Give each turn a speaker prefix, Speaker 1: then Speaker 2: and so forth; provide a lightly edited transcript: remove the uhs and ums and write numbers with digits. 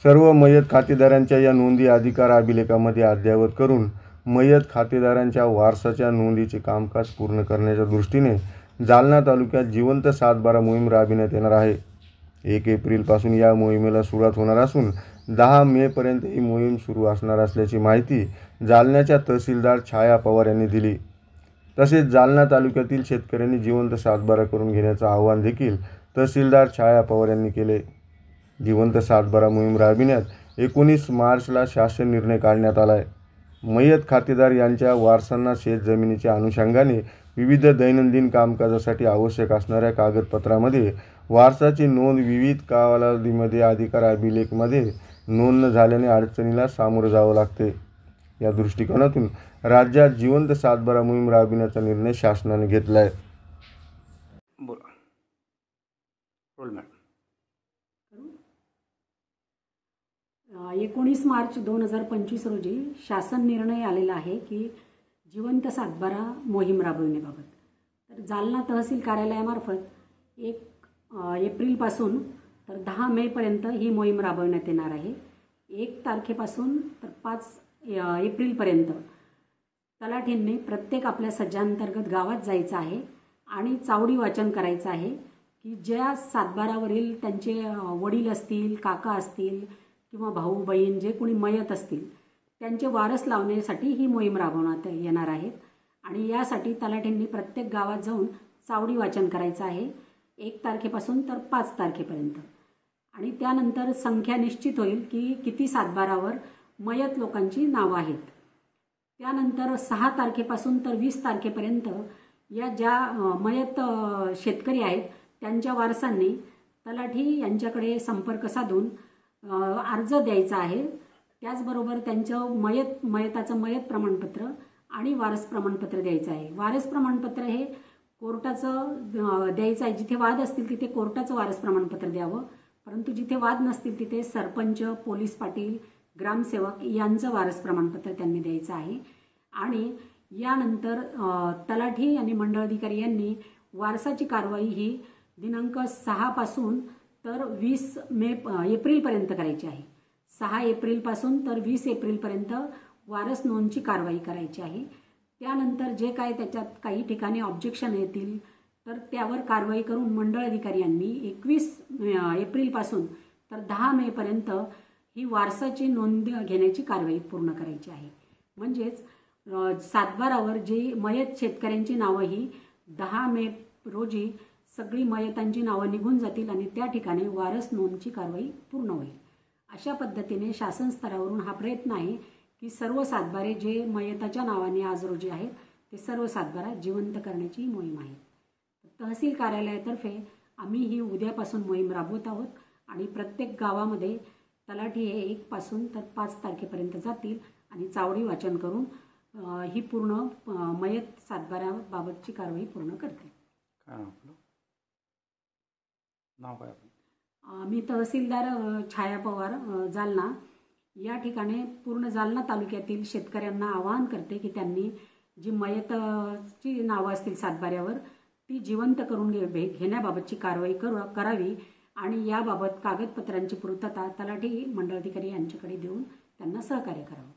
Speaker 1: सर्व मयत खातेदारांच्या या नोंदी अधिकार अभिलेखामध्ये अद्ययावत करून मयत खातेदारांच्या वारसाच्या नोंदीचे कामकाज पूर्ण करण्याच्या दृष्टीने जालना तालुक्यात जिवंत सातबारा मोहीम राबविण्यात येणार आहे। 1 एप्रिलपासून या मोहिमेला सुरुवात होणार असून 10 मेपर्यंत ही मोहीम सुरू असणार असल्याची माहिती जालन्याच्या तहसीलदार छाया पवार यांनी दिली। तसेच जालना तालुक्यातील शेतकऱ्यांनी जिवंत सातबारा करून घेण्याचे आवाहन देखील तहसीलदार छाया पवार यांनी केले। जिवंत सातबारा मोहीम राबविण्यात 19 मार्चला शासन निर्णय काढण्यात आला आहे। मयत खातेदार यांच्या वारसांना शेत जमिनीच्या अनुषंगाने विविध दैनंदिन कामकाजासाठी आवश्यक असणाऱ्या कागदपत्रांमध्ये वारसाची नोंद विविध कालावधीमध्ये अधिकार अभिलेखमध्ये नोंद न झाल्याने अडचणीला सामोरे जावे लागते। या दृष्टिकोनातून राज्यात जिवंत सातबारा मोहीम राबविण्याचा निर्णय शासनाने घेतला आहे।
Speaker 2: 19 मार्च 2025 रोजी शासन निर्णय आलेला आहे की जिवंत सातबारा मोहीम राबविण्याबाबत। तर जालना तहसील कार्यालयामार्फत 1 एप्रिलपासून तर 10 मेपर्यंत ही मोहीम राबविण्यात येणार आहे। 1 तारखेपासून तर 5 एप्रिलपर्यंत तलाठींनी प्रत्येक आपल्या सज्जांतर्गत गावात जायचं आहे आणि चावडी वाचन करायचं आहे की ज्या सातबारावरील त्यांचे वडील असतील, काका असतील किंवा भाऊ बहीण जे कोणी मयत असतील त्यांचे वारस लावण्यासाठी ही मोहीम राबवण्यात येणार आहे। आणि यासाठी तलाठींनी प्रत्येक गावात जाऊन चावडी वाचन करायचं आहे 1 तारखेपासून तर 5 तारखेपर्यंत। आणि त्यानंतर संख्या निश्चित होईल की किती सातबारावर मयत लोकांची नावं आहेत। त्यानंतर 6 तारखेपासून तर 20 तारखेपर्यंत या ज्या मयत शेतकरी आहेत त्यांच्या वारसांनी तलाठी यांच्याकडे संपर्क साधून अर्ज द्यायचा आहे। त्याचबरोबर त्यांचं मयताचं मयत प्रमाणपत्र आणि वारस प्रमाणपत्र द्यायचं आहे। वारस प्रमाणपत्र हे कोर्टाचं द्यायचं आहे। जिथे वाद असतील तिथे कोर्टाचं वारस प्रमाणपत्र द्यावं, परंतु जिथे वाद नसतील तिथे सरपंच, पोलीस पाटील, ग्रामसेवक यांचं वारस प्रमाणपत्र त्यांनी द्यायचं आहे। आणि यानंतर तलाठी आणि मंडळाधिकारी यांनी वारसाची कारवाई ही दिनांक 6 पासून तर 20 एप्रिलपर्यंत करायची आहे। 6 एप्रिलपासून तर 20 एप्रिलपर्यंत वारस नोंदची कारवाई करायची आहे। त्यानंतर जे काय त्याच्यात काही ठिकाणी ऑब्जेक्शन येतील तर त्यावर कारवाई करून मंडळ अधिकारी यांनी 21 एप्रिलपासून तर 10 मेपर्यंत ही वारसाची नोंद घेण्याची कारवाई पूर्ण करायची आहे। म्हणजेच सातबारावर जी मयत शेतकऱ्यांची नावं ही 10 मे रोजी सगळी मयतांची नावं निघून जातील आणि त्या ठिकाणी वारस नोंदची कारवाई पूर्ण होईल। अशा पद्धतीने शासन स्तरावरून हा प्रयत्न आहे की सर्व सातबारे जे मयताच्या नावाने आज रोजी आहेत ते सर्व सातबारा जिवंत करण्याची मोहीम आहे। तहसील कार्यालयातर्फे आम्ही ही उद्यापासून मोहीम राबवत आहोत आणि प्रत्येक गावामध्ये तलाठी हे 1 पासून तर 5 तारखेपर्यंत जातील आणि चावडी वाचन करून ही पूर्ण मयत सातबाराबाबतची कारवाई पूर्ण करतील।
Speaker 3: नाव काय?
Speaker 2: मी तहसीलदार छाया पवार जालना या ठिकाणी पूर्ण जालना तालुक्यातील शेतकऱ्यांना आवाहन करते की त्यांनी जी मयतची नावं असतील सातबाऱ्यावर ती जिवंत करून घेण्याबाबतची कारवाई करावी आणि याबाबत कागदपत्रांची पूर्तता तलाठी मंडळाधिकारी यांच्याकडे देऊन त्यांना सहकार्य करावं।